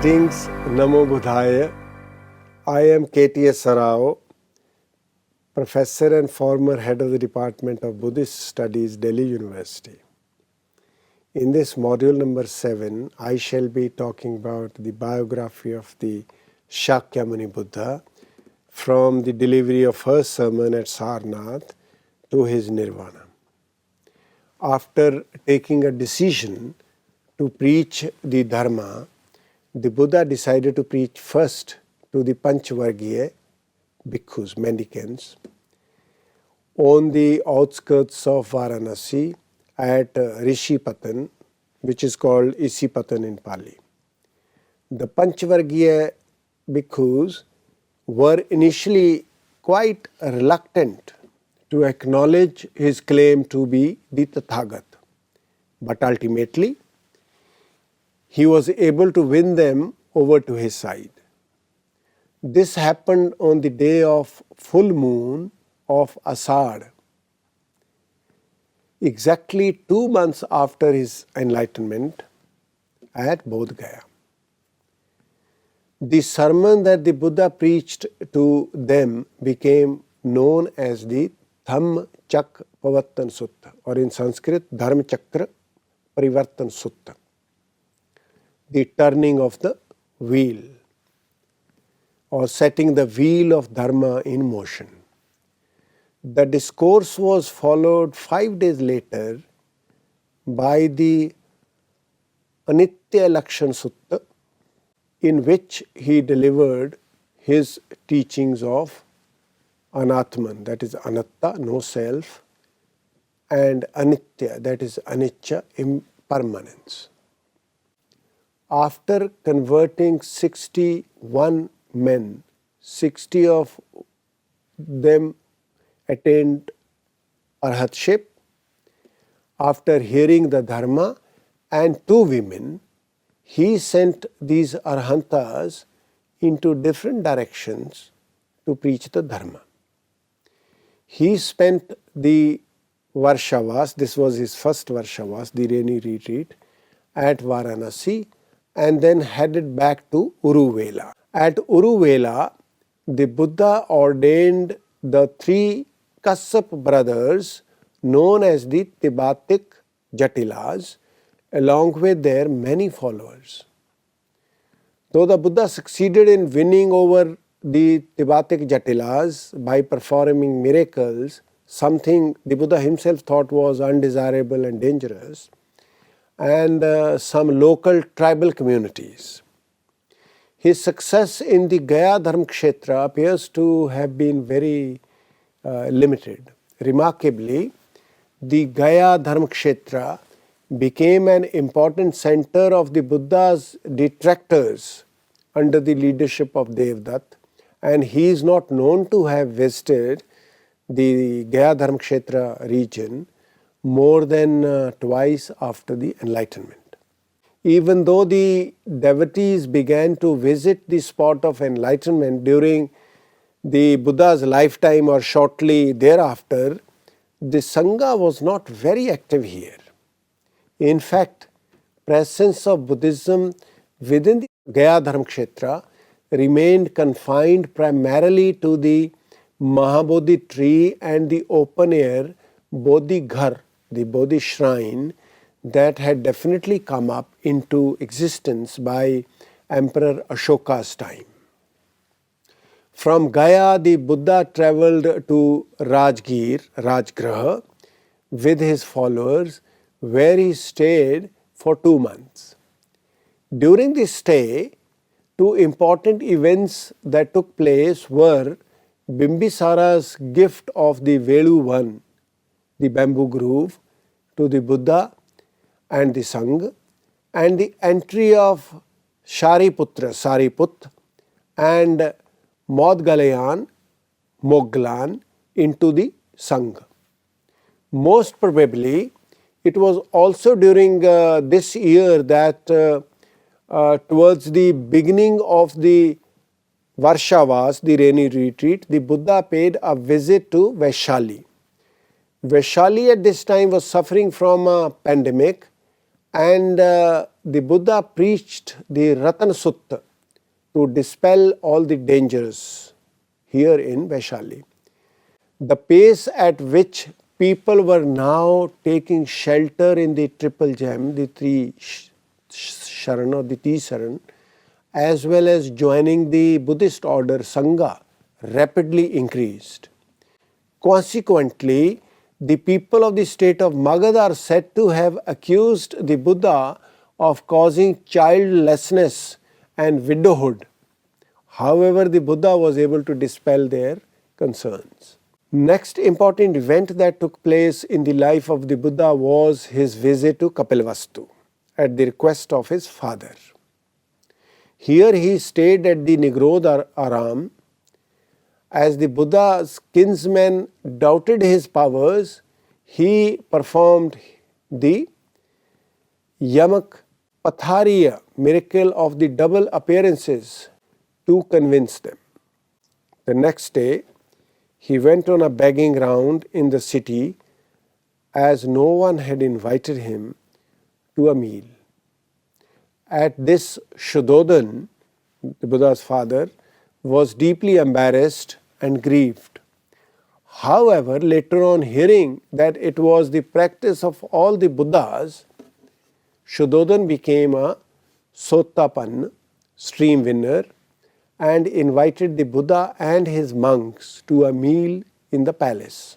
Greetings, Namo Buddhaya. I am K.T.S. Sarao, Professor and former Head of the Department of Buddhist Studies, Delhi University. In this module number 7, I shall be talking about the biography of the Śākyamuni Buddha from the delivery of first sermon at Sarnath to his nirvana. After taking a decision to preach the Dharma, the Buddha decided to preach first to the Panchvargiya bhikkhus, mendicants, on the outskirts of Varanasi at Rishipatan, which is called Isipatan in Pali. The Panchvargiya bhikkhus were initially quite reluctant to acknowledge his claim to be the Tathagat, but ultimately he was able to win them over to his side. This happened on the day of full moon of Asad, exactly 2 months after his enlightenment at Bodh Gaya. The sermon that the Buddha preached to them became known as the Dhamm Chak Pavattan Sutta, or in Sanskrit, Dharma Chakra Parivartan Sutta, the turning of the wheel, or setting the wheel of Dharma in motion. The discourse was followed 5 days later by the Anitya Lakshan Sutta, in which he delivered his teachings of Anatman, that is Anatta, no self, and Anitya, that is Anicca, impermanence. After converting 61 men, 60 of them attained arhatship. After hearing the Dharma, and 2 women, he sent these arhantas into different directions to preach the Dharma. He spent the Varshavas, this was his first Varshavas, the rainy retreat, at Varanasi, and then headed back to Uruvela. At Uruvela, the Buddha ordained the 3 Kassap brothers, known as the Tibatik Jatilas, along with their many followers. Though the Buddha succeeded in winning over the Tibatik Jatilas by performing miracles, something the Buddha himself thought was undesirable and dangerous, and some local tribal communities, his success in the Gaya Dharma Kshetra appears to have been very limited. Remarkably, the Gaya Dharma Kshetra became an important center of the Buddha's detractors under the leadership of Devdutt, and he is not known to have visited the Gaya Dharma Kshetra region more than twice after the enlightenment. Even though the devotees began to visit the spot of enlightenment during the Buddha's lifetime or shortly thereafter, the Sangha was not very active here. In fact, presence of Buddhism within the Gaya Dharma Kshetra remained confined primarily to the Mahabodhi tree and the open air Bodhi Ghar, the Bodhi shrine that had definitely come up into existence by Emperor Ashoka's time. From Gaya, the Buddha travelled to Rajgir, Rajgraha, with his followers, where he stayed for 2 months. During this stay, 2 important events that took place were Bimbisara's gift of the Velu-Van, the bamboo groove, to the Buddha and the Sangha, and the entry of Shariputra, Sariput, and Modgalayan, Moglan, into the Sangha. Most probably, it was also during this year that towards the beginning of the Varshavas, the rainy retreat, the Buddha paid a visit to Vaishali. Vaishali at this time was suffering from a pandemic, And the Buddha preached the Ratan Sutta to dispel all the dangers here in Vaishali. The pace at which people were now taking shelter in the triple gem, the three sharan or the T-sharan, as well as joining the Buddhist order Sangha, rapidly increased. Consequently, the people of the state of Magadha are said to have accused the Buddha of causing childlessness and widowhood. However, the Buddha was able to dispel their concerns. Next important event that took place in the life of the Buddha was his visit to Kapilavastu at the request of his father. Here he stayed at the Nigrodha Aram. As the Buddha's kinsmen doubted his powers, he performed the Yamak Pathariya miracle of the double appearances to convince them. The next day, he went on a begging round in the city as no one had invited him to a meal. At this, Shuddhodhan, the Buddha's father, was deeply embarrassed and grieved. However, later on, hearing that it was the practice of all the Buddhas, Shuddhodhan became a Sotapanna, stream winner, and invited the Buddha and his monks to a meal in the palace.